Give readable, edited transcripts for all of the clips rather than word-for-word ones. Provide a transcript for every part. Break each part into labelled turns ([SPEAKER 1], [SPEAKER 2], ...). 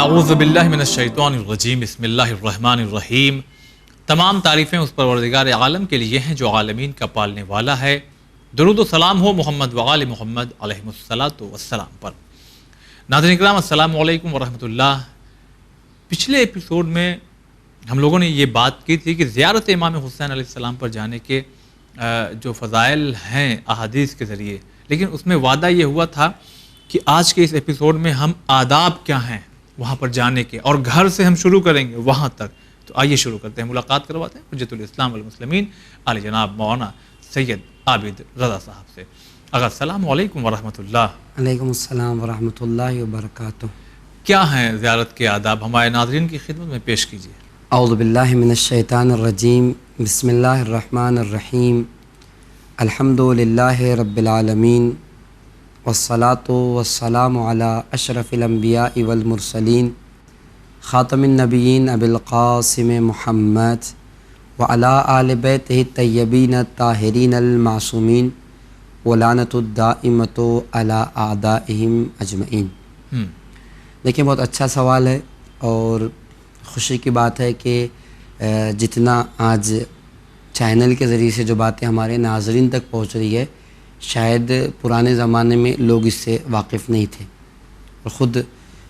[SPEAKER 1] اعوذ باللہ من الشیطان الرجیم بسم اللہ الرحمن الرحیم۔ تمام تعریفیں اس پروردگار عالم کے لیے ہیں جو عالمین کا پالنے والا ہے۔ درود و سلام ہو محمد وآل محمد علیہ الصلاۃ والسلام پر۔ ناظرین کرام السلام علیکم ورحمۃ اللہ۔ پچھلے ایپیسوڈ میں ہم لوگوں نے یہ بات کی تھی کہ زیارت امام حسین علیہ السلام پر جانے کے جو فضائل ہیں احادیث کے ذریعے، لیکن اس میں وعدہ یہ ہوا تھا کہ آج کے اس ایپیسوڈ میں ہم آداب کیا ہیں وہاں پر جانے کے، اور گھر سے ہم شروع کریں گے وہاں تک۔ تو آئیے شروع کرتے ہیں، ملاقات کرواتے ہیں حجت الاسلام والمسلمین علی جناب مولانا سید عابد رضا صاحب سے۔ اگر السلام علیکم ورحمۃ اللہ۔
[SPEAKER 2] علیکم السلام ورحمۃ اللہ وبرکاتہ۔
[SPEAKER 1] کیا ہیں زیارت کے آداب، ہمارے ناظرین کی خدمت میں پیش کیجیے۔
[SPEAKER 2] اعوذ باللہ من الشیطان الرجیم، بسم اللہ الرحمن الرحیم، الحمد للہ رب العالمین، والصلاۃ والسلام علی اشرف الانبیاء والمرسلین، خاتم النبیین ابی القاسم محمد وعلی آل بیتہ الطیبین الطاہرین المعصومین، ولعنۃ الدائمۃ علی اعدائہم اجمعین۔ دیکھیں، بہت اچھا سوال ہے اور خوشی کی بات ہے کہ جتنا آج چینل کے ذریعے سے جو باتیں ہمارے ناظرین تک پہنچ رہی ہے، شاید پرانے زمانے میں لوگ اس سے واقف نہیں تھے، اور خود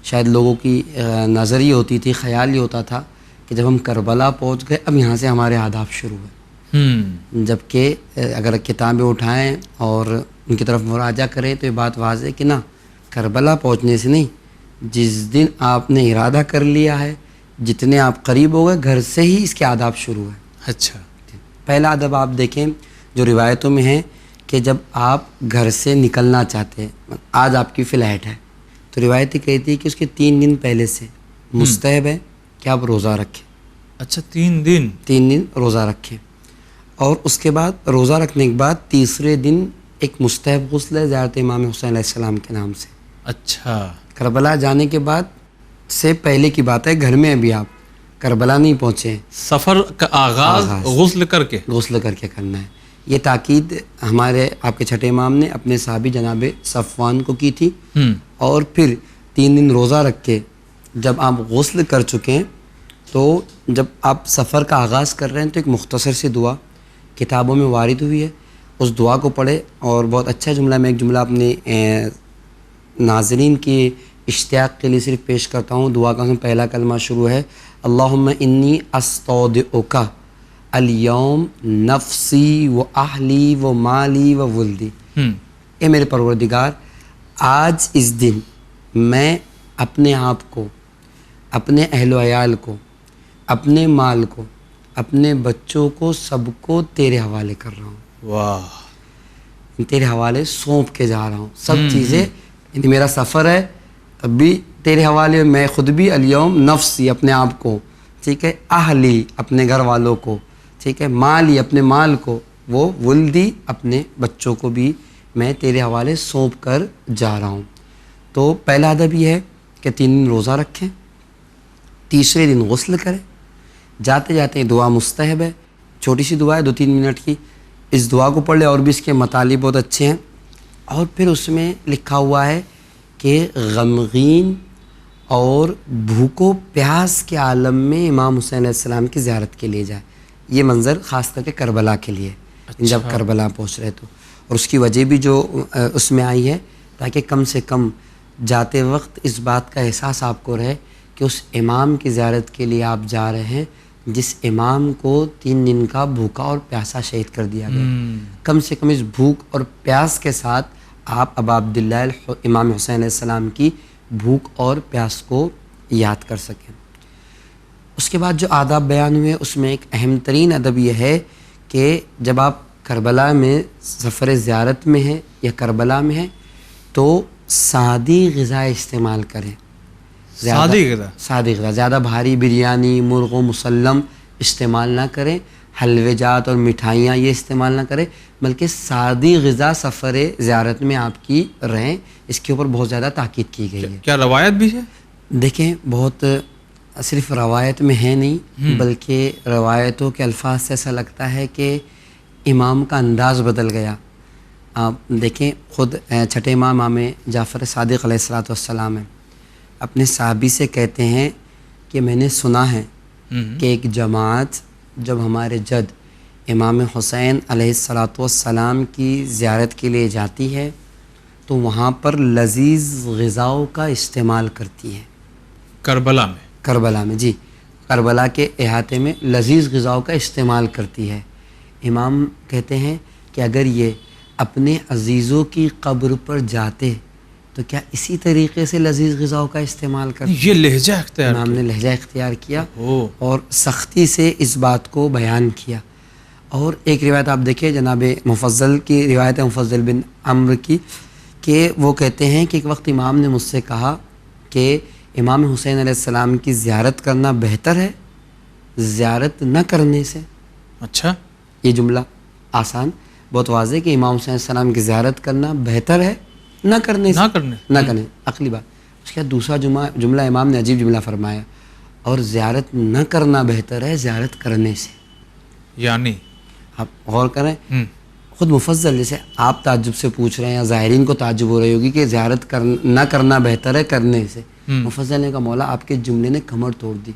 [SPEAKER 2] شاید لوگوں کی نظر یہ ہوتی تھی، خیال یہ ہوتا تھا کہ جب ہم کربلا پہنچ گئے اب یہاں سے ہمارے آداب شروع ہیں۔ جبکہ اگر کتابیں اٹھائیں اور ان کی طرف مراجعہ کریں تو یہ بات واضح ہے کہ نہ، کربلا پہنچنے سے نہیں، جس دن آپ نے ارادہ کر لیا ہے، جتنے آپ قریب ہو گئے، گھر سے ہی اس کے آداب شروع ہیں۔
[SPEAKER 1] اچھا،
[SPEAKER 2] پہلا ادب آپ دیکھیں جو روایتوں میں ہے کہ جب آپ گھر سے نکلنا چاہتے ہیں، آج آپ کی فلائٹ ہے، تو روایت کہتی ہے کہ اس کے 3 دن پہلے سے مستحب ہے کہ آپ روزہ رکھیں۔
[SPEAKER 1] اچھا، 3 دن
[SPEAKER 2] روزہ رکھیں، اور اس کے بعد روزہ رکھنے کے بعد تیسرے دن ایک مستحب غسل ہے زیارت امام حسین علیہ السلام کے نام سے۔
[SPEAKER 1] اچھا،
[SPEAKER 2] کربلا جانے کے بعد سے پہلے کی بات ہے، گھر میں ابھی آپ کربلا نہیں پہنچے ہیں،
[SPEAKER 1] سفر کا آغاز غسل کر کے
[SPEAKER 2] کرنا ہے۔ یہ تاکید ہمارے آپ کے چھٹے امام نے اپنے صحابی جناب صفوان کو کی تھی، اور پھر 3 دن روزہ رکھ کے جب آپ غسل کر چکے ہیں تو جب آپ سفر کا آغاز کر رہے ہیں تو ایک مختصر سی دعا کتابوں میں وارد ہوئی ہے، اس دعا کو پڑھے۔ اور بہت اچھا جملہ، میں ایک جملہ اپنے ناظرین کی اشتیاق کے لیے صرف پیش کرتا ہوں۔ دعا کا پہلا کلمہ شروع ہے، اللہم انی استودعک الیوم نفسی و اہلی و مالی و ولدی۔ اے میرے پروردگار، آج اس دن میں اپنے آپ کو، اپنے اہل و عیال کو، اپنے مال کو، اپنے بچوں کو، سب کو تیرے حوالے کر رہا ہوں۔
[SPEAKER 1] واہ،
[SPEAKER 2] تیرے حوالے سونپ کے جا رہا ہوں سب چیزیں، یعنی میرا سفر ہے تب بھی تیرے حوالے، میں خود بھی، الیوم نفسی اپنے آپ کو، ٹھیک ہے، اہلی اپنے گھر والوں کو، ٹھیک ہے، مالی اپنے مال کو، وہ ولدی اپنے بچوں کو بھی میں تیرے حوالے سونپ کر جا رہا ہوں۔ تو پہلا ادب یہ ہے کہ 3 دن روزہ رکھیں، تیسرے دن غسل کریں، جاتے جاتے دعا مستحب ہے، چھوٹی سی دعا ہے 2-3 منٹ کی، اس دعا کو پڑھ لیں، اور بھی اس کے مطالب بہت اچھے ہیں۔ اور پھر اس میں لکھا ہوا ہے کہ غمگین اور بھوکو پیاس کے عالم میں امام حسین علیہ السلام کی زیارت کے لیے جائے۔ یہ منظر خاص کر کے کربلا کے لیے، جب کربلا پہنچ رہے تو، اور اس کی وجہ بھی جو اس میں آئی ہے تاکہ کم سے کم جاتے وقت اس بات کا احساس آپ کو رہے کہ اس امام کی زیارت کے لیے آپ جا رہے ہیں جس امام کو 3 دن کا بھوکا اور پیاسا شہید کر دیا گیا۔ کم سے کم اس بھوک اور پیاس کے ساتھ آپ ابا عبداللہ امام حسین علیہ السلام کی بھوک اور پیاس کو یاد کر سکیں۔ اس کے بعد جو آداب بیان ہوئے اس میں ایک اہم ترین ادب یہ ہے کہ جب آپ کربلا میں سفر زیارت میں ہیں یا کربلا میں ہیں تو سادی غذا استعمال کریں۔ سادی غذا، زیادہ بھاری بریانی، مرغ و مسلم استعمال نہ کریں، حلوے جات اور مٹھائیاں یہ استعمال نہ کریں، بلکہ سادی غذا سفر زیارت میں آپ کی رہیں۔ اس کے اوپر بہت زیادہ تاکید کی گئی ہے۔
[SPEAKER 1] کیا روایت بھی ہے؟
[SPEAKER 2] دیکھیں، بہت صرف روایت میں ہے نہیں، بلکہ روایتوں کے الفاظ سے ایسا لگتا ہے کہ امام کا انداز بدل گیا۔ آپ دیکھیں، خود چھٹے امام جعفر صادق علیہ السلام ہیں، اپنے صحابی سے کہتے ہیں کہ میں نے سنا ہے کہ ایک جماعت جب ہمارے جد امام حسین علیہ الصلاۃ والسلام کی زیارت کے لیے جاتی ہے تو وہاں پر لذیذ غذاؤں کا استعمال کرتی ہے. کربلا میں جی، کربلا کے احاطے میں لذیذ غذاؤں کا استعمال کرتی ہے. امام کہتے ہیں کہ اگر یہ اپنے عزیزوں کی قبر پر جاتے تو کیا اسی طریقے سے لذیذ غذاؤں کا استعمال کرتے؟
[SPEAKER 1] یہ لہجہ اختیار
[SPEAKER 2] امام نے لہجہ اختیار کیا اور سختی سے اس بات کو بیان کیا. اور ایک روایت آپ دیکھیں جناب مفضل کی روایت ہے، مفضل بن عمرو کی، کہ وہ کہتے ہیں کہ ایک وقت امام نے مجھ سے کہا کہ امام حسین علیہ السلام کی زیارت کرنا بہتر ہے زیارت نہ کرنے سے.
[SPEAKER 1] اچھا،
[SPEAKER 2] یہ جملہ آسان بہت واضح کہ امام حسین علیہ السلام کی زیارت کرنا بہتر ہے نہ کرنے سے. نہ کرنے عقلی بات. اس کے بعد دوسرا جملہ امام نے عجیب جملہ فرمایا، اور زیارت نہ کرنا بہتر ہے زیارت کرنے سے.
[SPEAKER 1] یعنی
[SPEAKER 2] آپ غور کریں، خود مفضل جیسے آپ تعجب سے پوچھ رہے ہیں یا ظاہرین کو تعجب ہو رہی ہوگی کہ زیارت نہ کرنا بہتر ہے کرنے سے. مفضل نے کہا مولا آپ کے جملے نے کمر توڑ دی.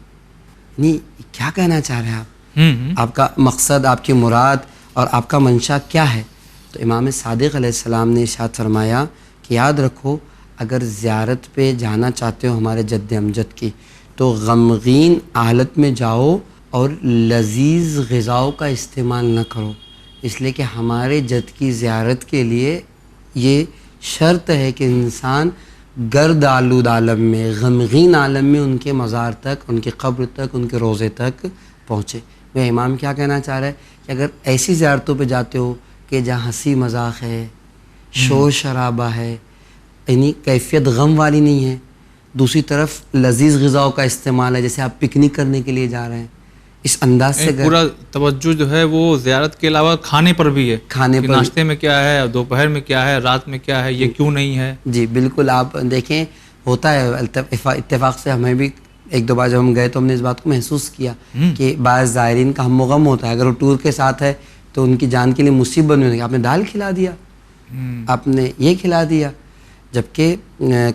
[SPEAKER 2] نہیں، کیا کہنا چاہ رہے ہیں آپ؟ آپ کا مقصد، آپ کی مراد اور آپ کا منشا کیا ہے؟ تو امام صادق علیہ السلام نے ارشاد فرمایا کہ یاد رکھو اگر زیارت پہ جانا چاہتے ہو ہمارے جد امجد کی تو غمگین حالت میں جاؤ اور لذیذ غذاؤں کا استعمال نہ کرو، اس لیے کہ ہمارے جد کی زیارت کے لیے یہ شرط ہے کہ انسان گرد آلود عالم میں، غمگین عالم میں ان کے مزار تک، ان کی قبر تک، ان کے روضے تک پہنچے. وہ امام کیا کہنا چاہ رہا ہے کہ اگر ایسی زیارتوں پہ جاتے ہو کہ جہاں ہنسی مذاق ہے، شور شرابہ ہے، یعنی کیفیت غم والی نہیں ہے، دوسری طرف لذیذ غذاؤں کا استعمال ہے، جیسے آپ پکنک کرنے کے لیے جا رہے ہیں، اس انداز سے
[SPEAKER 1] پورا توجہ جو ہے وہ زیارت کے علاوہ کھانے پر بھی ہے،
[SPEAKER 2] کھانے پر،
[SPEAKER 1] ناشتے میں کیا ہے، دوپہر میں کیا ہے، رات میں کیا ہے، یہ کیوں نہیں ہے.
[SPEAKER 2] جی بالکل. آپ دیکھیں ہوتا ہے اتفاق سے، ہمیں بھی ایک دو بار جب ہم گئے تو ہم نے اس بات کو محسوس کیا کہ بعض زائرین کا ہم و غم ہوتا ہے. اگر وہ ٹور کے ساتھ ہے تو ان کی جان کے لیے مصیبت نہیں ہوتی. آپ نے دال کھلا دیا، آپ نے یہ کھلا دیا، جبکہ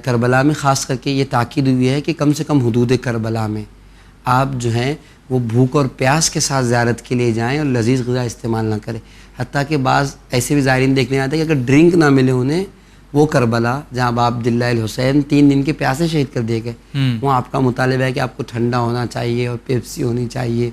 [SPEAKER 2] کربلا میں خاص کر کے یہ تاکید ہوئی ہے کہ کم سے کم حدود کربلا میں آپ جو ہیں وہ بھوک اور پیاس کے ساتھ زیارت کے لیے جائیں اور لذیذ غذا استعمال نہ کریں. حتیٰ کہ بعض ایسے بھی زائرین دیکھنے آتے ہیں کہ اگر ڈرنک نہ ملے انہیں، وہ کربلا جہاں باب عبداللہ الحسین 3 دن کے پیاسے شہید کر دیے گئے، وہاں آپ کا مطالبہ ہے کہ آپ کو ٹھنڈا ہونا چاہیے اور پیپسی ہونی چاہیے.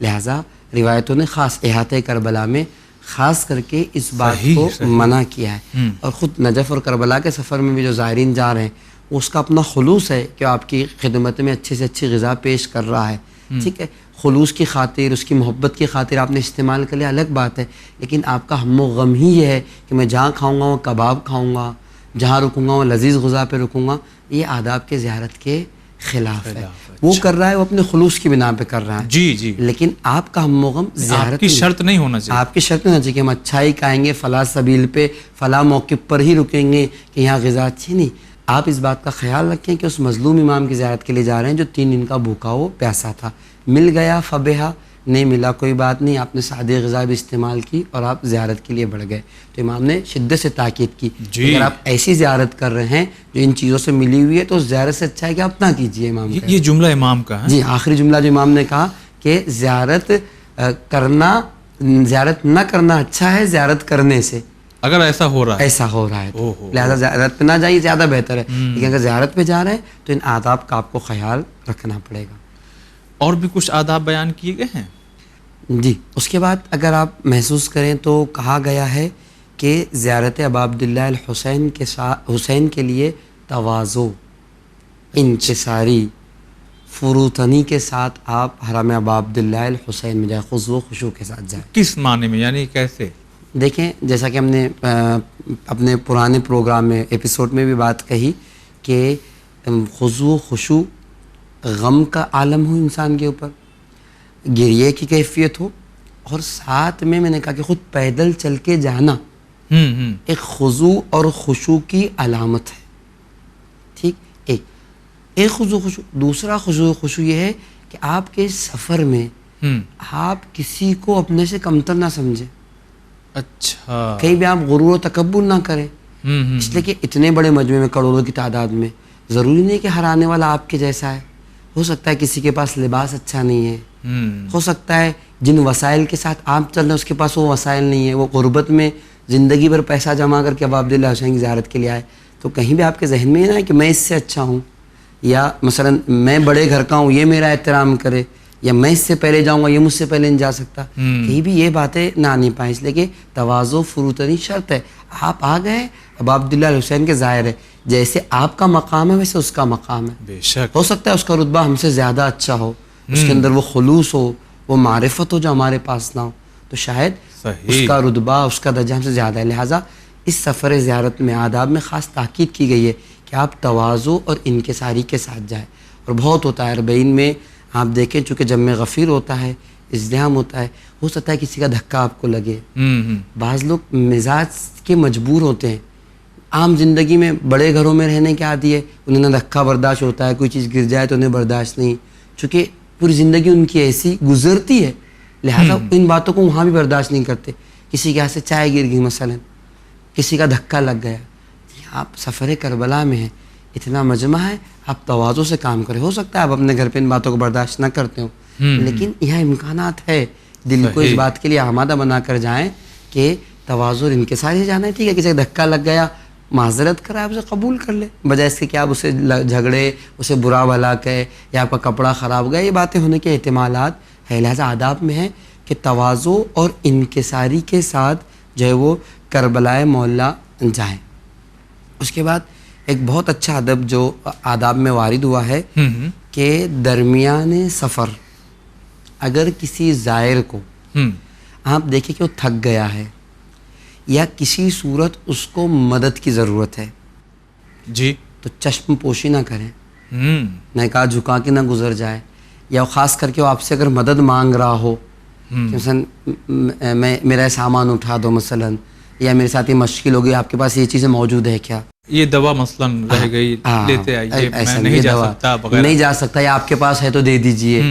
[SPEAKER 2] لہٰذا روایتوں نے خاص احاطۂ کربلا میں خاص کر کے اس بات کو منع کیا ہے. اور خود نجف اور کربلا کے سفر میں بھی جو زائرین جا رہے ہیں وہ اس کا اپنا خلوص ہے کہ آپ کی خدمت میں اچھی سے اچھی غذا پیش کر رہا ہے. ٹھیک ہے، خلوص کی خاطر، اس کی محبت کی خاطر آپ نے استعمال کر لیا الگ بات ہے، لیکن آپ کا ہم و غم ہی یہ ہے کہ میں جہاں کھاؤں گا وہ کباب کھاؤں گا، جہاں رکوں گا وہ لذیذ غذا پہ رکوں گا. یہ آداب کے زیارت کے خلاف ہے. وہ کر رہا ہے، وہ اپنے خلوص کی بنا پہ کر رہا ہے.
[SPEAKER 1] جی جی.
[SPEAKER 2] لیکن آپ کا ہم و غم زیارت
[SPEAKER 1] کی شرط نہیں ہونا چاہیے.
[SPEAKER 2] آپ کی شرط نہیں ہونا چاہیے کہ ہم اچھائی کھائیں گے فلاں سبیل پہ، فلاں موقف پر ہی رکیں گے کہ یہاں غذا اچھی نہیں. آپ اس بات کا خیال رکھیں کہ اس مظلوم امام کی زیارت کے لیے جا رہے ہیں جو 3 دن کا بھوکا ہو پیاسا تھا. مل گیا فبہا، نہیں ملا کوئی بات نہیں، آپ نے سادہ غذا بھی استعمال کی اور آپ زیارت کے لیے بڑھ گئے. تو امام نے شدت سے تاکید کی اگر آپ ایسی زیارت کر رہے ہیں جو ان چیزوں سے ملی ہوئی ہے تو زیارت سے اچھا ہے کہ آپ نہ کیجیے. امام کا
[SPEAKER 1] یہ جملہ امام کا ہے.
[SPEAKER 2] جی آخری جملہ جو امام نے کہا کہ زیارت نہ کرنا اچھا ہے زیارت کرنے سے،
[SPEAKER 1] اگر ایسا ہو رہا
[SPEAKER 2] ہے تو لہٰذا زیارت پہ نہ جائیے، زیادہ بہتر ہے. لیکن اگر زیارت پہ جا رہے ہیں تو ان آداب کا آپ کو خیال رکھنا پڑے گا.
[SPEAKER 1] اور بھی کچھ آداب بیان کیے گئے ہیں.
[SPEAKER 2] جی اس کے بعد اگر آپ محسوس کریں تو کہا گیا ہے کہ زیارت ابا عبداللہ الحسین کے ساتھ حسین کے لیے تواضع، انکساری، فروتنی کے ساتھ آپ حرم ابا عبداللہ الحسین میں جائیں، خضوع و خشوع کے ساتھ جائیں.
[SPEAKER 1] کس معنی میں، یعنی کیسے؟
[SPEAKER 2] دیکھیں جیسا کہ ہم نے اپنے پرانے پروگرام میں ایپیسوڈ میں بھی بات کہی کہ خضوع و خشوع غم کا عالم ہو انسان کے اوپر، گریے کی کیفیت ہو، اور ساتھ میں نے کہا کہ خود پیدل چل کے جانا ایک خضوع اور خشوع کی علامت ہے. ٹھیک، ایک خضوع خشوع. دوسرا خضوع خشوع یہ ہے کہ آپ کے سفر میں آپ کسی کو اپنے سے کمتر نہ سمجھیں.
[SPEAKER 1] اچھا،
[SPEAKER 2] کہیں بھی آپ غرور و تکبر نہ کریں، اس لیے کہ اتنے بڑے مجمع میں کروڑوں کی تعداد میں ضروری نہیں کہ ہر آنے والا آپ کے جیسا ہے. ہو سکتا ہے کسی کے پاس لباس اچھا نہیں ہے, ہو سکتا ہے جن وسائل کے ساتھ آپ چل رہے ہیں اس کے پاس وہ وسائل نہیں ہے, وہ غربت میں زندگی بھر پیسہ جمع کر کے اب عبداللہ حسین کی زیارت کے لیے آئے. تو کہیں بھی آپ کے ذہن میں یہ نہ ہے کہ میں اس سے اچھا ہوں, یا مثلا میں بڑے گھر کا ہوں یہ میرا احترام کرے, یا میں اس سے پہلے جاؤں گا یہ مجھ سے پہلے نہیں جا سکتا. کہیں بھی یہ باتیں نہ آنی پائیں, اس لیے کہ تواضع فروتنی شرط ہے. آپ آ گئے, اب عبداللہ حسین کے ظاہر ہے جیسے آپ کا مقام ہے ویسے اس کا مقام ہے.
[SPEAKER 1] بے شک
[SPEAKER 2] ہو سکتا ہے اس کا رتبہ ہم سے زیادہ اچھا ہو, اس کے اندر وہ خلوص ہو, وہ معرفت ہو جو ہمارے پاس نہ ہو, تو شاید اس کا رتبہ اس کا درجہ ہم سے زیادہ ہے. لہٰذا اس سفر زیارت میں آداب میں خاص تاکید کی گئی ہے کہ آپ تواضع اور انکساری کے ساتھ جائیں. اور بہت ہوتا ہے 40 میں آپ دیکھیں چونکہ جمع غفیر ہوتا ہے, ازدحام ہوتا ہے, ہو سکتا ہے کسی کا دھکا آپ کو لگے. بعض لوگ مزاج کے مجبور ہوتے ہیں, عام زندگی میں بڑے گھروں میں رہنے کے عادی ہے, انہیں نہ دھکا برداشت ہوتا ہے, کوئی چیز گر جائے تو انہیں برداشت نہیں, چونکہ پوری زندگی ان کی ایسی گزرتی ہے, لہٰذا ان باتوں کو وہاں بھی برداشت نہیں کرتے. کسی کے ہاتھ سے چائے گر گئی مثلا, کسی کا دھکا لگ گیا, آپ سفر کربلا میں ہیں, اتنا مجمع ہے, آپ تواضع سے کام کریں. ہو سکتا ہے آپ اپنے گھر پہ ان باتوں کو برداشت نہ کرتے ہو, لیکن یہاں امکانات ہے, دل کو اس بات کے لیے آمادہ بنا کر جائیں کہ تواضع اور انکساری سے جانا ہے. ٹھیک ہے کسی کا دھکا لگ گیا, معذرت کرے, آپ اسے قبول کر لیں, بجائے اس کے کہ آپ اسے جھگڑے, اسے برا بھلا کہے, یا آپ کا کپڑا خراب ہو گیا. یہ باتیں ہونے کے احتمالات ہے. لہٰذا آداب میں ہے کہ تواضع اور انکساری کے ساتھ جو ہے وہ کربلائے معلیٰ جائیں. اس کے بعد ایک بہت اچھا ادب جو آداب میں وارد ہوا ہے کہ درمیان سفر اگر کسی زائر کو آپ دیکھیں کہ وہ تھک گیا ہے یا کسی صورت اس کو مدد کی ضرورت ہے,
[SPEAKER 1] جی,
[SPEAKER 2] تو چشم پوشی نہ کریں, نہ کہا جھکا کے نہ گزر جائے, یا خاص کر کے وہ آپ سے اگر مدد مانگ رہا ہو کہ مثلا میرا سامان اٹھا دو مثلا, یا میرے ساتھ یہ مشکل ہو گئی, آپ کے پاس یہ چیزیں موجود ہے کیا,
[SPEAKER 1] یہ دوا مثلا رہ گئی لیتے آئیے, میں نہیں جا سکتا وغیرہ,
[SPEAKER 2] نہیں جا سکتا, یا آپ کے پاس ہے تو دے دیجئے,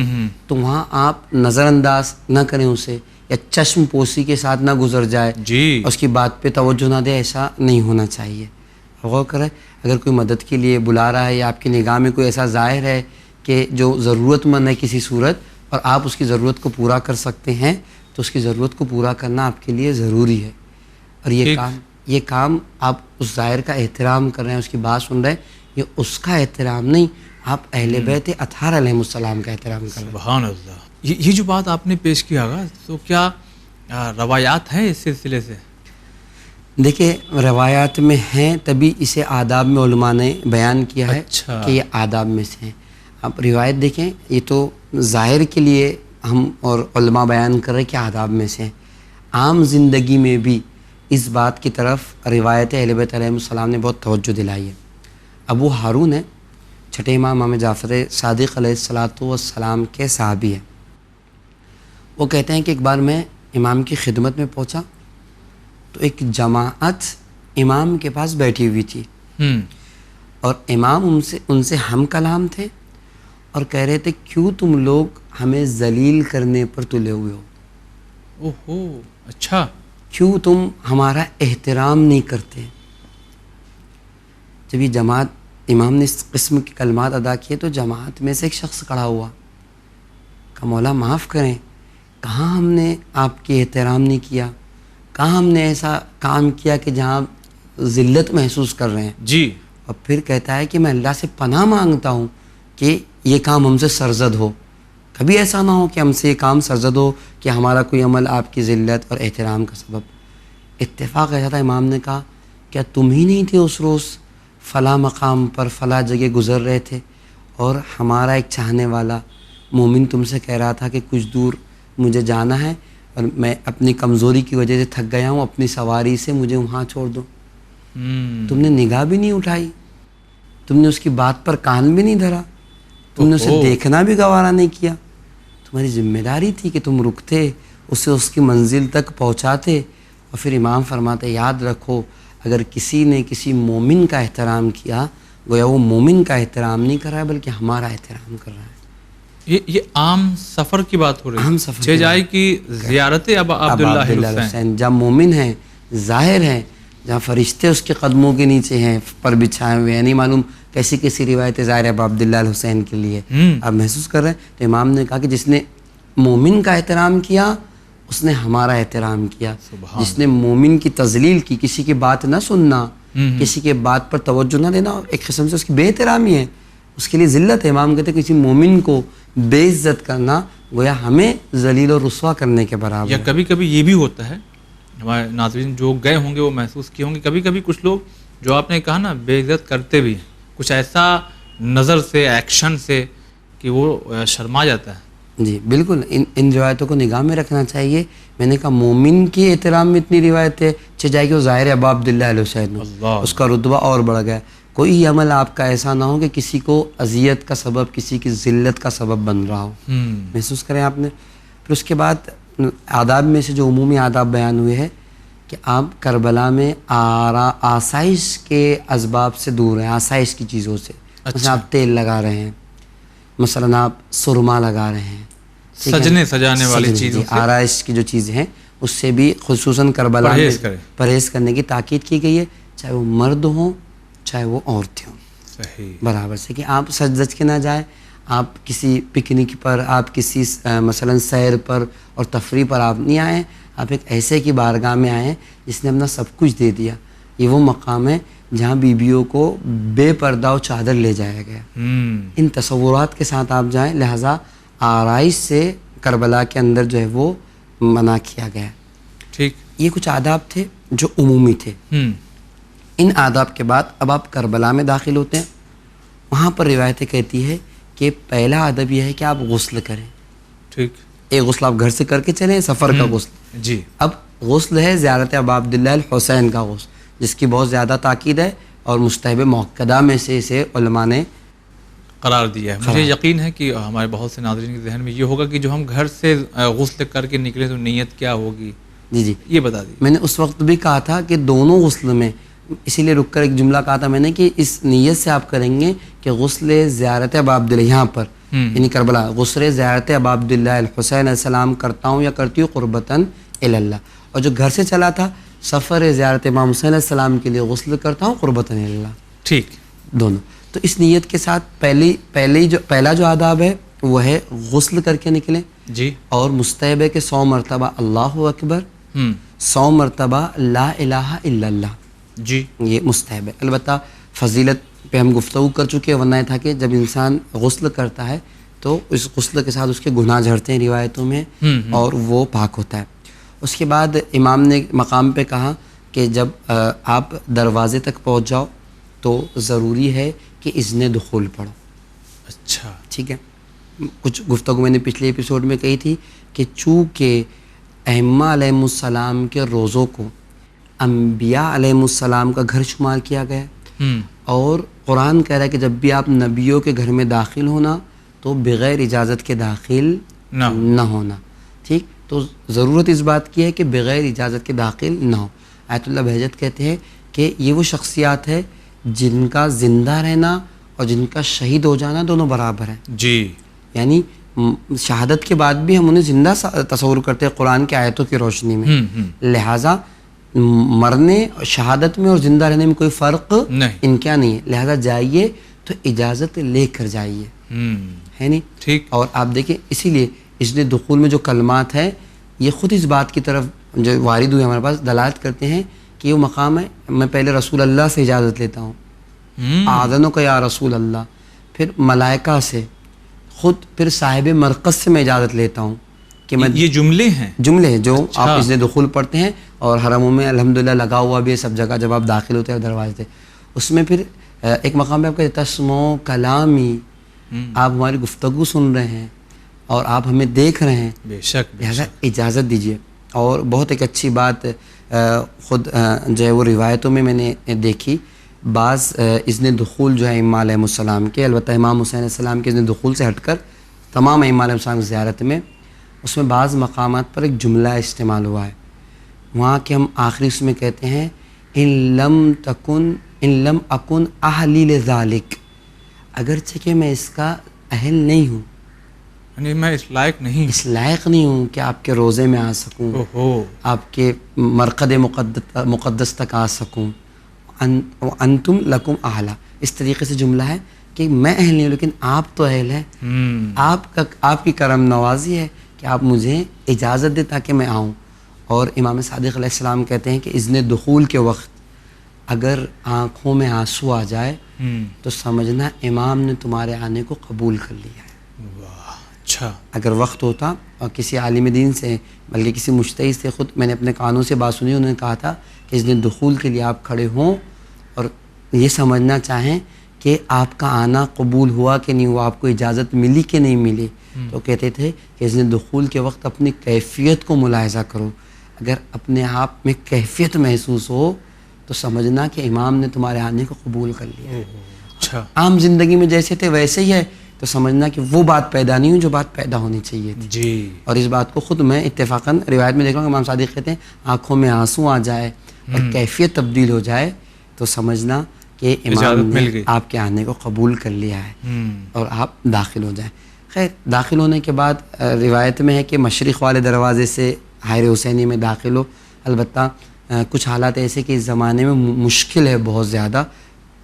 [SPEAKER 2] تو وہاں آپ نظر انداز نہ کریں اسے, یا چشم پوشی کے ساتھ نہ گزر جائے,
[SPEAKER 1] جی,
[SPEAKER 2] اس کی بات پہ توجہ نہ دے. ایسا نہیں ہونا چاہیے. غور کریں, اگر کوئی مدد کے لیے بلا رہا ہے یا آپ کی نگاہ میں کوئی ایسا ظاہر ہے کہ جو ضرورت مند ہے کسی صورت, اور آپ اس کی ضرورت کو پورا کر سکتے ہیں, تو اس کی ضرورت کو پورا کرنا آپ کے لیے ضروری ہے. اور یہ کام آپ اس ظاہر کا احترام کر رہے ہیں, اس کی بات سن رہے ہیں, یہ اس کا احترام نہیں, آپ اہل بیت اطہار علیہ السلام کا احترام کر رہے ہیں.
[SPEAKER 1] سبحان اللہ. یہ جو بات آپ نے پیش کیا گا, تو کیا روایات ہیں اس سلسلے سے؟
[SPEAKER 2] دیکھیں روایات میں ہیں, تبھی اسے آداب میں علماء نے بیان کیا ہے کہ یہ آداب میں سے ہیں. آپ روایت دیکھیں, یہ تو ظاہر کے لیے ہم اور علماء بیان کر رہے ہیں کہ آداب میں سے ہیں. عام زندگی میں بھی اس بات کی طرف روایت اہل بیت علیہ السلام نے بہت توجہ دلائی ہے. ابو ہارون ہے, چھٹے امام جعفر صادق علیہ السلام کے صحابی ہیں. وہ کہتے ہیں کہ ایک بار میں امام کی خدمت میں پہنچا تو ایک جماعت امام کے پاس بیٹھی ہوئی تھی, اور امام ان سے ہم کلام تھے, اور کہہ رہے تھے کیوں تم لوگ ہمیں ذلیل کرنے پر تلے ہوئے ہو,
[SPEAKER 1] اوہو, اچھا,
[SPEAKER 2] کیوں تم ہمارا احترام نہیں کرتے. جب یہ جماعت امام نے اس قسم کے کلمات ادا کیے تو جماعت میں سے ایک شخص کھڑا ہوا, کہ مولا معاف کریں, کہاں ہم نے آپ کی احترام نہیں کیا, کہاں ہم نے ایسا کام کیا کہ جہاں ذلت محسوس کر رہے ہیں.
[SPEAKER 1] جی,
[SPEAKER 2] اور پھر کہتا ہے کہ میں اللہ سے پناہ مانگتا ہوں کہ یہ کام ہم سے سرزد ہو, کبھی ایسا نہ ہو کہ ہم سے یہ کام سرزد ہو کہ ہمارا کوئی عمل آپ کی ذلت اور احترام کا سبب. اتفاق ایسا تھا, امام نے کہا کیا تم ہی نہیں تھے اس روز فلاں مقام پر فلاں جگہ گزر رہے تھے, اور ہمارا ایک چاہنے والا مومن تم سے کہہ رہا تھا کہ کچھ دور مجھے جانا ہے اور میں اپنی کمزوری کی وجہ سے تھک گیا ہوں, اپنی سواری سے مجھے وہاں چھوڑ دو. تم نے نگاہ بھی نہیں اٹھائی, تم نے اس کی بات پر کان بھی نہیں دھرا, تم نے اسے دیکھنا بھی گوارا نہیں کیا. تمہاری ذمہ داری تھی کہ تم رکتے, اسے اس کی منزل تک پہنچاتے. اور پھر امام فرماتے یاد رکھو, اگر کسی نے کسی مومن کا احترام کیا, گویا وہ مومن کا احترام نہیں کر رہا ہے بلکہ ہمارا احترام کر رہا ہے.
[SPEAKER 1] یہ عام سفر کی بات ہو رہی ہے,
[SPEAKER 2] عام سفر
[SPEAKER 1] جائی کی زیارت اب عبداللہ حسین.
[SPEAKER 2] جب مومن ہیں, ظاہر ہیں, جہاں فرشتے اس کے قدموں کے نیچے ہیں پر بچھائے ہوئے ہیں. نہیں معلوم کیسی کیسی روایتیں ظاہر ہے ابا عبداللہ الحسین کے لیے آپ محسوس کر رہے ہیں. تو امام نے کہا کہ جس نے مومن کا احترام کیا اس نے ہمارا احترام کیا. جس نے مومن کی تذلیل کی, کسی کی بات نہ سننا, کسی کے بات پر توجہ نہ دینا, ایک قسم سے اس کی بے احترامی ہے, اس کے لیے ذلت ہے. امام کہتے ہیں کسی مومن کو بے عزت کرنا گویا ہمیں ذلیل و رسوا کرنے کے برابر.
[SPEAKER 1] یا کبھی کبھی یہ بھی ہوتا ہے, ہمارے ناظرین جو گئے ہوں گے وہ محسوس کیے ہوں گے, کبھی کبھی کچھ لوگ جو آپ نے کہا نا بے عزت کرتے بھی ہیں, کچھ ایسا نظر سے ایکشن سے کہ وہ شرما جاتا ہے.
[SPEAKER 2] جی بالکل, ان روایتوں کو نگاہ میں رکھنا چاہیے. میں نے کہا مومن کے احترام میں اتنی روایتیں چل جائے گی, وہ ظاہر ہے ابا عبداللہ الحسین اس کا رتبہ اور بڑھ گیا. کوئی عمل آپ کا ایسا نہ ہو کہ کسی کو اذیت کا سبب, کسی کی ذلت کا سبب بن رہا ہو. محسوس کریں آپ نے. پھر اس کے بعد آداب میں سے جو عمومی آداب بیان ہوئے ہیں کہ آپ کربلا میں آسائش کے اسباب سے دور ہیں, آسائش کی چیزوں سے. مثلا آپ تیل لگا رہے ہیں, مثلا آپ سرما لگا رہے ہیں,
[SPEAKER 1] سجنے سجانے والی چیزوں سے,
[SPEAKER 2] آرائش کی جو چیزیں ہیں اس سے بھی خصوصاً کربلا میں پرہیز کرنے کی تاکید کی گئی ہے, چاہے وہ مرد ہوں چاہے وہ عورتیں ہوں.
[SPEAKER 1] صحیح
[SPEAKER 2] برابر سے کہ آپ سج دج کے نہ جائیں. آپ کسی پکنک پر, آپ کسی مثلا سیر پر اور تفریح پر آپ نہیں آئیں, آپ ایک ایسے کی بارگاہ میں آئیں جس نے اپنا سب کچھ دے دیا. یہ وہ مقام ہے جہاں بیویوں کو بے پردہ و چادر لے جایا گیا. ان تصورات کے ساتھ آپ جائیں, لہٰذا آرائش سے کربلا کے اندر جو ہے وہ منع کیا گیا.
[SPEAKER 1] ٹھیک,
[SPEAKER 2] یہ کچھ آداب تھے جو عمومی تھے. ان آداب کے بعد اب آپ کربلا میں داخل ہوتے ہیں. وہاں پر روایتیں کہتی ہے کہ پہلا ادب یہ ہے کہ آپ غسل کریں.
[SPEAKER 1] ٹھیک,
[SPEAKER 2] ایک غسل آپ گھر سے کر کے چلیں, سفر کا غسل.
[SPEAKER 1] جی,
[SPEAKER 2] اب غسل ہے زیارت ابا عبداللہ الحسین کا غسل, جس کی بہت زیادہ تاکید ہے اور مستحب مؤکدہ میں سے اسے علماء نے
[SPEAKER 1] قرار دیا ہے. مجھے یقین ہے کہ ہمارے بہت سے ناظرین کے ذہن میں یہ ہوگا کہ جو ہم گھر سے غسل کر کے نکلے تو نیت کیا ہوگی.
[SPEAKER 2] جی
[SPEAKER 1] یہ بتا دیجیے.
[SPEAKER 2] میں نے اس وقت بھی کہا تھا کہ دونوں غسل میں, اسی لیے رک کر ایک جملہ کہا تھا میں نے کہ اس نیت سے آپ کریں گے کہ غسل زیارت ابا عبداللہ یہاں پر یعنی کربلا, غسل زیارت ابا عبداللہ الحسین علیہ السلام کرتا ہوں یا کرتی ہوں قربتاً اللہ. اور جو گھر سے چلا تھا سفر زیارت امام حسین علیہ السلام کے لیے غسل کرتا ہوں قربتاً اللہ.
[SPEAKER 1] ٹھیک,
[SPEAKER 2] دونوں. تو اس نیت کے ساتھ پہلا جو آداب ہے وہ ہے غسل کر کے نکلیں.
[SPEAKER 1] جی,
[SPEAKER 2] اور مستحب ہے کہ 100 مرتبہ اللہ اکبر, 100 مرتبہ لا الہ الا اللہ.
[SPEAKER 1] جی,
[SPEAKER 2] یہ مستحب ہے. البتہ فضیلت پہ ہم گفتگو کر چکے, ورنہ یہ تھا کہ جب انسان غسل کرتا ہے تو اس غسل کے ساتھ اس کے گناہ جھڑتے ہیں روایتوں میں, اور وہ پاک ہوتا ہے. اس کے بعد امام نے مقام پہ کہا کہ جب آپ دروازے تک پہنچ جاؤ تو ضروری ہے کہ اذن دخول پڑھو.
[SPEAKER 1] اچھا,
[SPEAKER 2] ٹھیک ہے. کچھ گفتگو میں نے پچھلے ایپیسوڈ میں کہی تھی کہ چونکہ ائمہ علیہ السلام کے روزوں کو انبیاء علیہ السلام کا گھر شمار کیا گیا, اور قرآن کہہ رہا ہے کہ جب بھی آپ نبیوں کے گھر میں داخل ہونا تو بغیر اجازت کے داخل نہ ہونا. ٹھیک, تو ضرورت اس بات کی ہے کہ بغیر اجازت کے داخل نہ ہو. آیت اللہ بہجت کہتے ہیں کہ یہ وہ شخصیات ہے جن کا زندہ رہنا اور جن کا شہید ہو جانا دونوں برابر ہیں.
[SPEAKER 1] جی,
[SPEAKER 2] یعنی شہادت کے بعد بھی ہم انہیں زندہ تصور کرتے ہیں قرآن کی آیتوں کی روشنی میں. لہٰذا مرنے شہادت میں اور زندہ رہنے میں کوئی فرق ان کیا نہیں ہے. لہٰذا جائیے تو اجازت لے کر جائیے, ہے نہیں.
[SPEAKER 1] ٹھیک,
[SPEAKER 2] اور آپ دیکھیں اسی لیے اذن دخول میں جو کلمات ہیں یہ خود اس بات کی طرف جو وارد ہوئے ہمارے پاس دلالت کرتے ہیں کہ یہ وہ مقام ہے. میں پہلے رسول اللہ سے اجازت لیتا ہوں, آذنوں کا یا رسول اللہ, پھر ملائکہ سے, خود پھر صاحب مرکز سے میں اجازت لیتا ہوں کہ میں, یہ
[SPEAKER 1] جملے ہیں
[SPEAKER 2] جو آپ اذن دخول پڑھتے ہیں, اور حرموں میں الحمدللہ لگا ہوا بھی ہے سب جگہ جب آپ داخل ہوتے ہیں دروازے سے. اس میں پھر ایک مقام پہ آپ کہتے ہیں تسمعوا کلامی, آپ ہماری گفتگو سن رہے ہیں اور آپ ہمیں دیکھ رہے ہیں,
[SPEAKER 1] بے شک
[SPEAKER 2] لہٰذا اجازت دیجیے. اور بہت ایک اچھی بات خود جو ہے وہ روایتوں میں نے دیکھی, بعض اذن دخول جو ہے ائمہ علیہ السلام کے, البتہ امام حسین علیہ السلام کے اذن دخول سے ہٹ کر تمام ائمہ علیہ السلام کی زیارت میں, اس میں بعض مقامات پر ایک جملہ استعمال ہوا ہے. وہاں کے ہم آخری اس میں کہتے ہیں ان لم اکن اہلی لذالک, اگرچہ کہ میں اس کا اہل نہیں ہوں,
[SPEAKER 1] یعنی میں اس لائق نہیں،
[SPEAKER 2] اس لائق نہیں ہوں کہ آپ کے روزے میں آ سکوں، آپ کے مرقد مقدس تک آ سکوں. انتم لکم اعلیٰ، اس طریقے سے جملہ ہے کہ میں اہل نہیں ہوں لیکن آپ تو اہل ہیں. آپ کی کرم نوازی ہے کہ آپ مجھے اجازت دے تاکہ میں آؤں. اور امام صادق علیہ السلام کہتے ہیں کہ اذن دخول کے وقت اگر آنکھوں میں آنسو آ جائے تو سمجھنا امام نے تمہارے آنے کو قبول کر لیا ہے.
[SPEAKER 1] اچھا.
[SPEAKER 2] اگر وقت ہوتا اور کسی عالم دین سے بلکہ کسی مجتہد سے، خود میں نے اپنے کانوں سے بات سنی، انہوں نے کہا تھا کہ اس دن دخول کے لیے آپ کھڑے ہوں اور یہ سمجھنا چاہیں کہ آپ کا آنا قبول ہوا کہ نہیں ہوا، آپ کو اجازت ملی کہ نہیں ملی. تو کہتے تھے کہ اس دن دخول کے وقت اپنی کیفیت کو ملاحظہ کرو. اگر اپنے آپ میں کیفیت محسوس ہو تو سمجھنا کہ امام نے تمہارے آنے کو قبول کر لیا ہے.
[SPEAKER 1] اچھا.
[SPEAKER 2] عام زندگی میں جیسے تھے ویسے ہی ہے تو سمجھنا کہ وہ بات پیدا نہیں ہو جو بات پیدا ہونی چاہیے تھی.
[SPEAKER 1] جی.
[SPEAKER 2] اور اس بات کو خود میں اتفاقاً روایت میں دیکھا ہوں کہ امام صادق کہتے ہیں آنکھوں میں آنسو آ جائے اور کیفیت تبدیل ہو جائے تو سمجھنا کہ امام نے آپ کے آنے کو قبول کر لیا ہے اور آپ داخل ہو جائیں. خیر، داخل ہونے کے بعد روایت میں ہے کہ مشرق والے دروازے سے حائر حسینی میں داخل ہو. البتہ کچھ حالات ایسے کہ اس زمانے میں مشکل ہے بہت زیادہ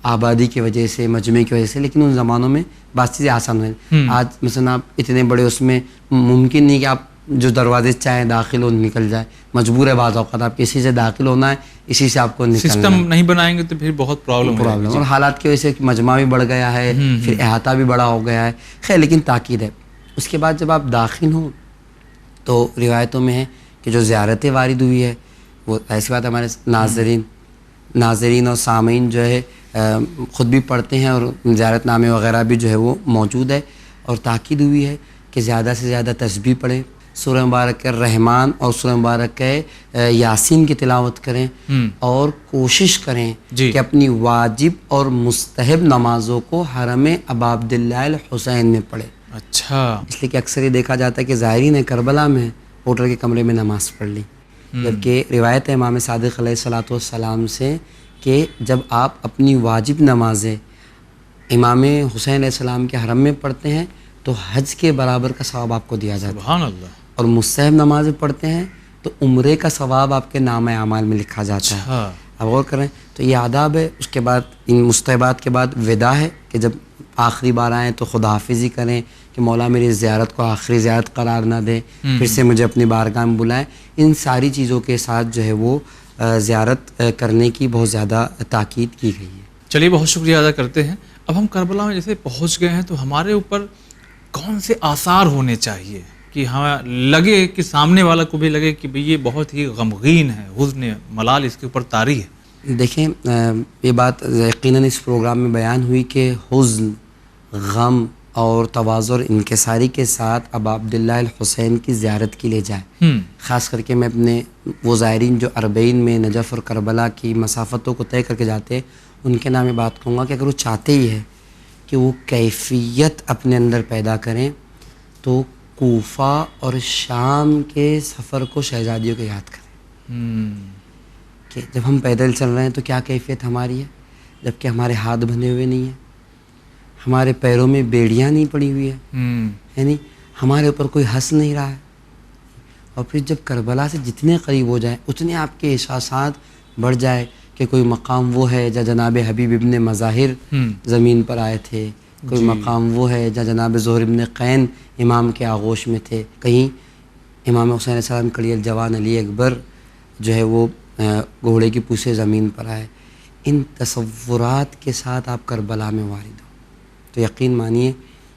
[SPEAKER 2] آبادی کی وجہ سے، مجمع کی وجہ سے، لیکن ان زمانوں میں بعض چیزیں آسان ہوئیں. آج مثلا آپ اتنے بڑے اس میں ممکن نہیں کہ آپ جو دروازے چاہیں داخل ہو نکل جائے، مجبور ہے بعض اوقات آپ کسی سے داخل ہونا ہے، اسی سے آپ کو نکلنا ہے.
[SPEAKER 1] سسٹم نہیں بنائیں گے تو پھر بہت پرابلم
[SPEAKER 2] اور حالات کی وجہ سے مجمع بھی بڑھ گیا ہے، پھر احاطہ بھی بڑا ہو گیا ہے. خیر، لیکن تاکید ہے. اس کے بعد جب آپ داخل ہوں تو روایتوں میں ہے کہ جو زیارتیں وارد ہوئی ہے وہ ایسی بات ہمارے ناظرین اور سامعین جو ہے خود بھی پڑھتے ہیں اور زیارت نامے وغیرہ بھی جو ہے وہ موجود ہے. اور تاکید ہوئی ہے کہ زیادہ سے زیادہ تسبیح پڑھیں، سورہ مبارک رحمان اور سورہ مبارک یاسین کی تلاوت کریں اور کوشش کریں کہ اپنی واجب اور مستحب نمازوں کو حرم ابا عبداللہ الحسین میں پڑھیں.
[SPEAKER 1] اچھا.
[SPEAKER 2] اس لیے کہ اکثر یہ دیکھا جاتا ہے کہ زائرین نے کربلا میں ہوٹل کے کمرے میں نماز پڑھ لی، جبکہ روایت ہے امام صادق علیہ السلام سے کہ جب آپ اپنی واجب نمازیں امام حسین علیہ السلام کے حرم میں پڑھتے ہیں تو حج کے برابر کا ثواب آپ کو دیا جاتا ہے.
[SPEAKER 1] سبحان اللہ.
[SPEAKER 2] اور مستحب نمازیں پڑھتے ہیں تو عمرے کا ثواب آپ کے نامہ اعمال میں لکھا جاتا ہے. اب غور کریں تو یہ آداب ہے. اس کے بعد ان مستحبات کے بعد وداع ہے کہ جب آخری بار آئیں تو خدا حافظی کریں کہ مولا میری زیارت کو آخری زیارت قرار نہ دے، پھر سے مجھے اپنی بارگاہ میں بلائیں. ان ساری چیزوں کے ساتھ جو ہے وہ زیارت کرنے کی بہت زیادہ تاکید کی گئی ہے.
[SPEAKER 1] چلیے، بہت شکریہ ادا کرتے ہیں. اب ہم کربلا میں جیسے پہنچ گئے ہیں تو ہمارے اوپر کون سے آثار ہونے چاہیے کہ ہمیں لگے کہ سامنے والا کو بھی لگے کہ یہ بہت ہی غمگین ہے، حزن ملال اس کے اوپر طاری ہے؟
[SPEAKER 2] دیکھیں، یہ بات یقیناً اس پروگرام میں بیان ہوئی کہ حزن، غم اور تواضع اور انکساری کے ساتھ ابا عبداللہ الحسین کی زیارت کے لیے جائے. خاص کر کے میں اپنے وہ زائرین جو عربین میں نجف اور کربلا کی مسافتوں کو طے کر کے جاتے ہیں ان کے نام میں بات کہوں گا کہ اگر وہ چاہتے ہی ہے کہ وہ کیفیت اپنے اندر پیدا کریں تو کوفہ اور شام کے سفر کو شہزادیوں کو یاد کریں کہ جب ہم پیدل چل رہے ہیں تو کیا کیفیت ہماری ہے، جبکہ ہمارے ہاتھ بندھے ہوئے نہیں ہیں، ہمارے پیروں میں بیڑیاں نہیں پڑی ہوئی ہیں، یعنی ہمارے اوپر کوئی ہنس نہیں رہا ہے. اور پھر جب کربلا سے جتنے قریب ہو جائیں اتنے آپ کے احساسات بڑھ جائے کہ کوئی مقام وہ ہے جہاں جناب حبیب ابن مظاہر زمین پر آئے تھے، کوئی مقام وہ ہے جہاں جناب زہر ابن قین امام کے آغوش میں تھے، کہیں امام حسین علیہ السلام کڑی الجوان علی اکبر جو ہے وہ گھوڑے کی پوچھے زمین پر آئے. ان تصورات کے ساتھ آپ کربلا میں وارد ہو تو یقین مانیے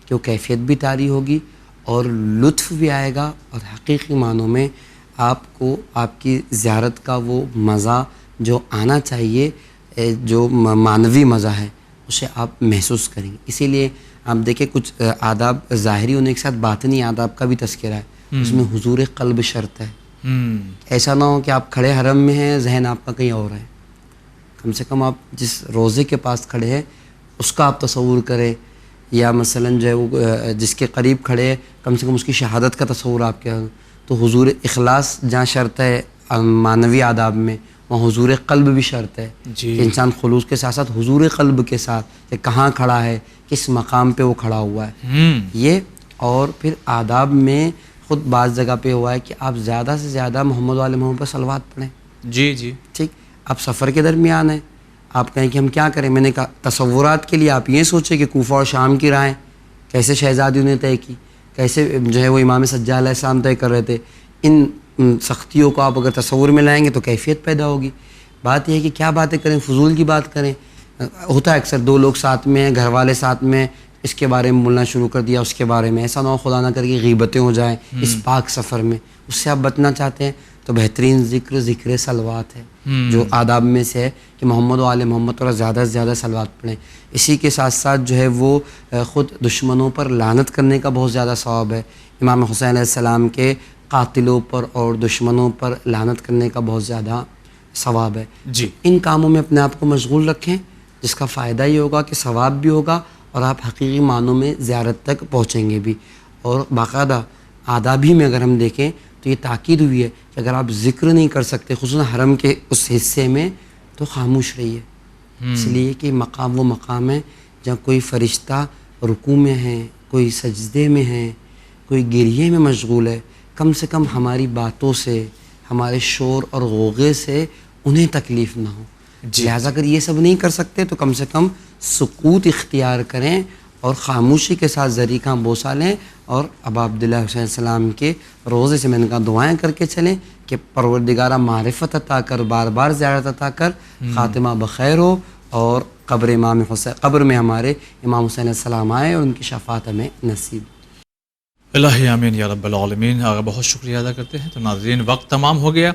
[SPEAKER 2] کہ وہ کیفیت بھی طاری ہوگی اور لطف بھی آئے گا اور حقیقی معنوں میں آپ کو آپ کی زیارت کا وہ مزہ جو آنا چاہیے، جو معنوی مزہ ہے، اسے آپ محسوس کریں گے. اسی لیے آپ دیکھیں کچھ آداب ظاہری ہونے کے ساتھ باطنی آداب کا بھی تذکرہ ہے، اس میں حضور قلب شرط ہے. ایسا نہ ہو کہ آپ کھڑے حرم میں ہیں ذہن آپ کا کہیں اور ہے. کم سے کم آپ جس روزے کے پاس کھڑے ہیں اس کا آپ تصور کریں، یا مثلاً جو ہے وہ جس کے قریب کھڑے ہیں کم سے کم اس کی شہادت کا تصور آپ کیا. تو حضور اخلاص جہاں شرط ہے معنوی آداب میں، وہاں حضور قلب بھی شرط ہے کہ انسان خلوص کے ساتھ ساتھ حضور قلب کے ساتھ کہ کہاں کھڑا ہے، کس مقام پہ وہ کھڑا ہوا ہے یہ. اور پھر آداب میں خود بعض جگہ پہ ہوا ہے کہ آپ زیادہ سے زیادہ محمد وآل محمد پر صلوات پڑھیں.
[SPEAKER 1] جی جی
[SPEAKER 2] ٹھیک. اب سفر کے درمیان ہے, آپ کہیں کہ ہم کیا کریں, میں نے کہا تصورات کے لیے آپ یہ سوچیں کہ کوفہ اور شام کی رائیں کیسے شہزادیوں نے طے کی, کیسے جو ہے وہ امام سجاد علیہ السلام طے کر رہے تھے. ان سختیوں کو آپ اگر تصور میں لائیں گے تو کیفیت پیدا ہوگی. بات یہ ہے کہ کیا باتیں کریں, فضول کی بات کریں. ہوتا ہے اکثر دو لوگ ساتھ میں ہیں, گھر والے ساتھ میں, اس کے بارے میں بولنا شروع کر دیا, اس کے بارے میں, ایسا نہ ہو خدا نہ کر کے غیبتیں ہو جائیں اس پاک سفر میں. اس سے آپ بچنا چاہتے ہیں تو بہترین ذکر صلوات ہے, جو آداب میں سے ہے کہ محمد و آل محمد پر زیادہ سے زیادہ صلوات پڑھیں. اسی کے ساتھ ساتھ جو ہے وہ خود دشمنوں پر لعنت کرنے کا بہت زیادہ ثواب ہے. امام حسین علیہ السلام کے قاتلوں پر اور دشمنوں پر لعنت کرنے کا بہت زیادہ ثواب ہے.
[SPEAKER 1] جی
[SPEAKER 2] ان کاموں میں اپنے آپ کو مشغول رکھیں, جس کا فائدہ یہ ہوگا کہ ثواب بھی ہوگا اور آپ حقیقی معنوں میں زیارت تک پہنچیں گے بھی. اور باقاعدہ آداب ہی میں اگر ہم دیکھیں تو یہ تاکید ہوئی ہے کہ اگر آپ ذکر نہیں کر سکتے خصوصاً حرم کے اس حصے میں تو خاموش رہیے. اس لیے کہ مقام وہ مقام ہے جہاں کوئی فرشتہ رکوع میں ہے, کوئی سجدے میں ہے, کوئی گریے میں مشغول ہے. کم سے کم ہماری باتوں سے, ہمارے شور اور غوغے سے انہیں تکلیف نہ ہو. لہٰذا اگر یہ سب نہیں کر سکتے تو کم سے کم سکوت اختیار کریں اور خاموشی کے ساتھ ذریعہ بوسہ لیں. اور ابا عبداللہ حسین السلام کے روضے سے میں نے کہا دعائیں کر کے چلیں کہ پروردگارہ معرفت عطا کر, بار بار زیارت عطا کر, خاتمہ بخیر ہو, اور قبر میں ہمارے امام حسین علیہ السلام آئے اور ان کی شفاعت ہمیں نصیب.
[SPEAKER 1] الہی آمین یا رب العالمین. آگے بہت شکریہ ادا کرتے ہیں. تو ناظرین وقت تمام ہو گیا,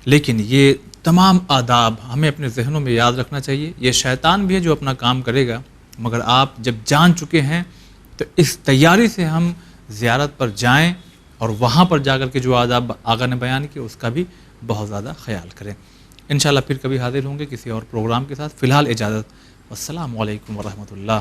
[SPEAKER 1] لیکن یہ تمام آداب ہمیں اپنے ذہنوں میں یاد رکھنا چاہیے. یہ شیطان بھی ہے جو اپنا کام کرے گا, مگر آپ جب جان چکے ہیں تو اس تیاری سے ہم زیارت پر جائیں اور وہاں پر جا کر کے جو آداب آقا نے بیان کیے اس کا بھی بہت زیادہ خیال کریں. انشاءاللہ پھر کبھی حاضر ہوں گے کسی اور پروگرام کے ساتھ. فی الحال اجازت. السلام علیکم ورحمۃ اللہ.